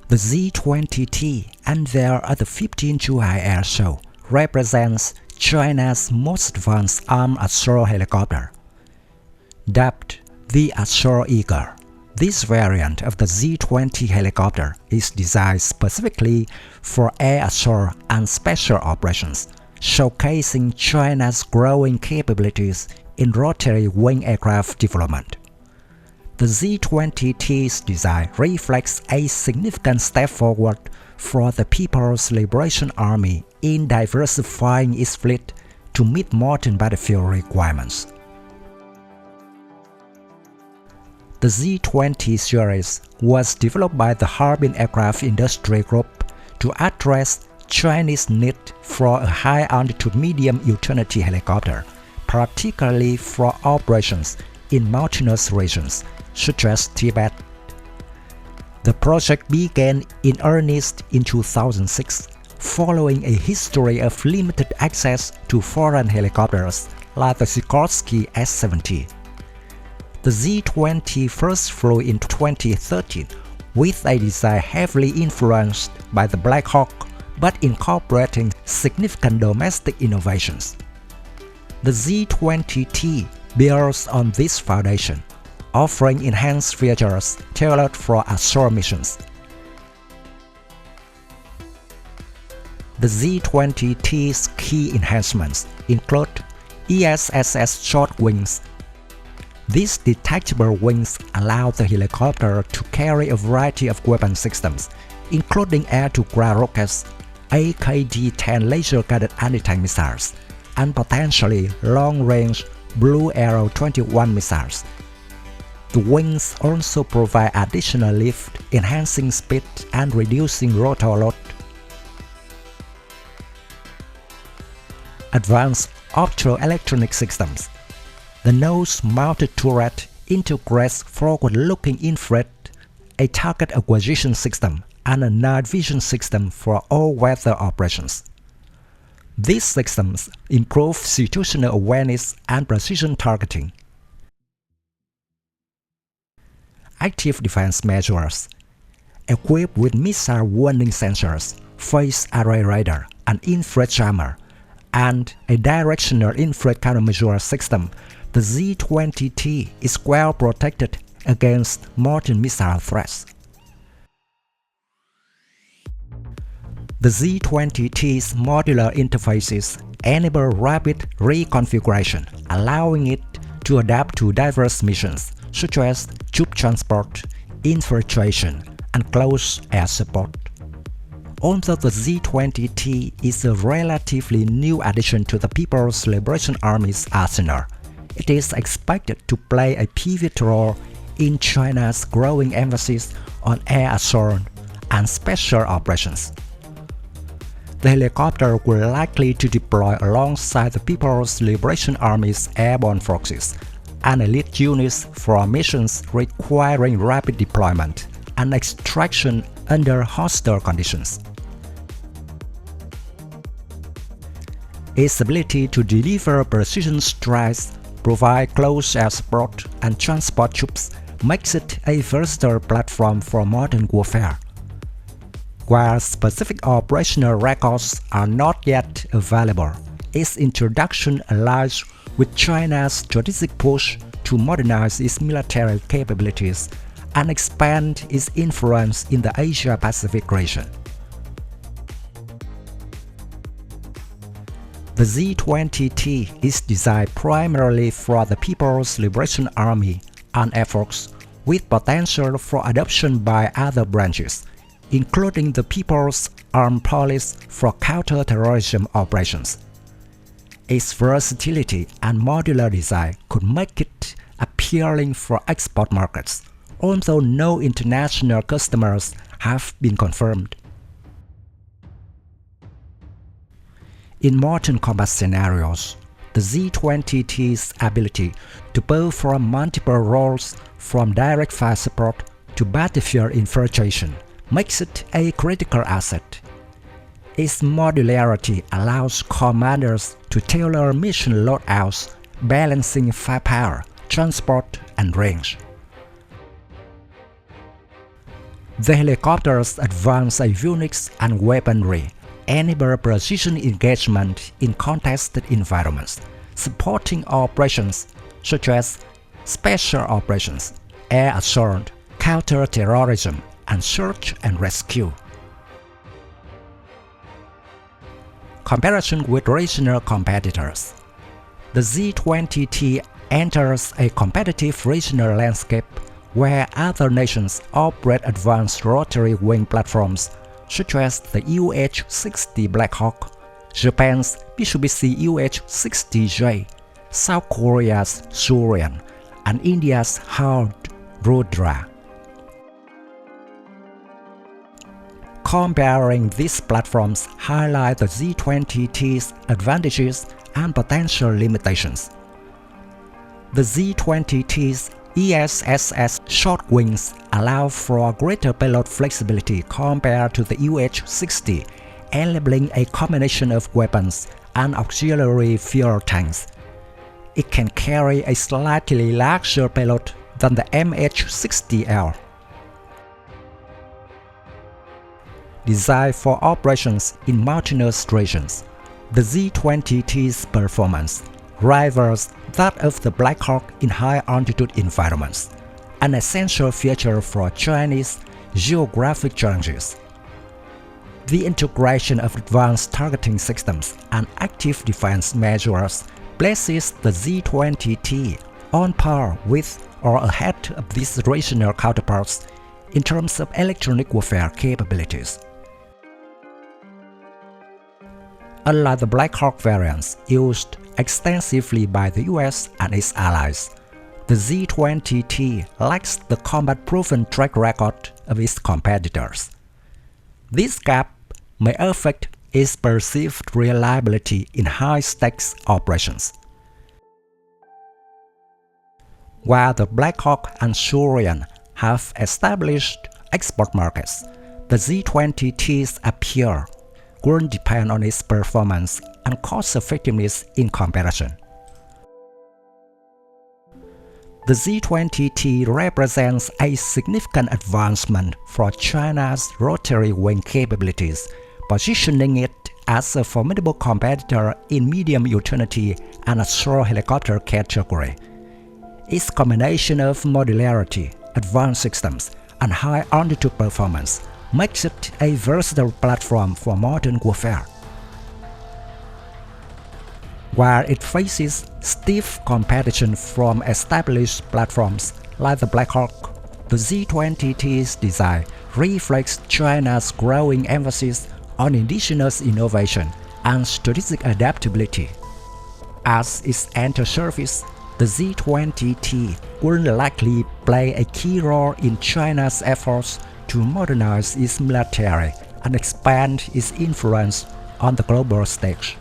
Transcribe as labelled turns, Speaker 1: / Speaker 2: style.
Speaker 1: The Z-20T, unveiled at the 15th Zhuhai Air Show, represents China's most advanced armed assault helicopter. Dubbed the Assault Eagle, this variant of the Z-20 helicopter is designed specifically for air assault and special operations, showcasing China's growing capabilities in rotary-wing aircraft development. The Z-20T's design reflects a significant step forward for the People's Liberation Army in diversifying its fleet to meet modern battlefield requirements. The Z-20 series was developed by the Harbin Aircraft Industry Group to address Chinese need for a high-altitude medium utility helicopter, particularly for operations in mountainous regions such as Tibet. The project began in earnest in 2006, following a history of limited access to foreign helicopters like the Sikorsky S-70. The Z-20 first flew in 2013 with a design heavily influenced by the Black Hawk but incorporating significant domestic innovations. The Z-20T builds on this foundation, offering enhanced features tailored for assault missions. The Z-20T's key enhancements include ESSS Short Wings. These detachable wings allow the helicopter to carry a variety of weapon systems, including air-to-ground rockets, AKD-10 laser-guided anti-tank missiles, and potentially long-range Blue Arrow 21 missiles. The wings also provide additional lift, enhancing speed and reducing rotor load. Advanced Optoelectronics systems. The nose-mounted turret integrates forward-looking infrared, a target acquisition system, and a night vision system for all-weather operations. These systems improve situational awareness and precision targeting. Active defense measures. Equipped with missile warning sensors, phase array radar, an infrared jammer, and a directional infrared countermeasure system, the Z-20T is well protected against modern missile threats. The Z-20T's modular interfaces enable rapid reconfiguration, allowing it to adapt to diverse missions such as troop transport, infiltration, and close air support. Although the Z-20T is a relatively new addition to the People's Liberation Army's arsenal, it is expected to play a pivotal role in China's growing emphasis on air assault and special operations. The helicopter will likely to deploy alongside the People's Liberation Army's airborne forces and elite units for missions requiring rapid deployment and extraction under hostile conditions. Its ability to deliver precision strikes, provide close air support, and transport troops makes it a versatile platform for modern warfare. While specific operational records are not yet available, its introduction aligns with China's strategic push to modernize its military capabilities and expand its influence in the Asia-Pacific region. The Z-20T is designed primarily for the People's Liberation Army and Air Force, with potential for adoption by other branches, including the People's Armed Police for counter-terrorism operations. Its versatility and modular design could make it appealing for export markets, although no international customers have been confirmed. In modern combat scenarios, the Z-20T's ability to perform multiple roles from direct fire support to battlefield infiltration makes it a critical asset. Its modularity allows commanders to tailor mission loadouts, balancing firepower, transport, and range. The helicopter's advanced avionics and weaponry enable precision engagement in contested environments, supporting operations such as special operations, air assault, counter-terrorism, and search and rescue. Comparison with regional competitors. The Z-20T enters a competitive regional landscape where other nations operate advanced rotary-wing platforms such as the UH-60 Black Hawk, Japan's Mitsubishi UH-60J, South Korea's Surian, and India's Rudra. Comparing these platforms highlight the Z-20T's advantages and potential limitations. The Z-20T's ESSS Short Wings allow for greater payload flexibility compared to the UH-60, enabling a combination of weapons and auxiliary fuel tanks. It can carry a slightly larger payload than the MH-60L. Designed for operations in mountainous regions, the Z-20T's performance rivals that of the Black Hawk in high-altitude environments, an essential feature for Chinese geographic challenges. The integration of advanced targeting systems and active defense measures places the Z-20T on par with or ahead of these regional counterparts in terms of electronic warfare capabilities. Unlike the Black Hawk variants used extensively by the US and its allies, the Z-20T lacks the combat-proven track record of its competitors. This gap may affect its perceived reliability in high-stakes operations. While the Black Hawk and Surian have established export markets, the Z-20T's appeal will depend on its performance and cost-effectiveness in comparison. The Z-20T represents a significant advancement for China's rotary-wing capabilities, positioning it as a formidable competitor in medium utility and assault helicopter category. Its combination of modularity, advanced systems, and high altitude performance makes it a versatile platform for modern warfare. While it faces stiff competition from established platforms like the Black Hawk, the Z-20T's design reflects China's growing emphasis on indigenous innovation and strategic adaptability. As it enters service, the Z-20T will likely play a key role in China's efforts to modernize its military and expand its influence on the global stage.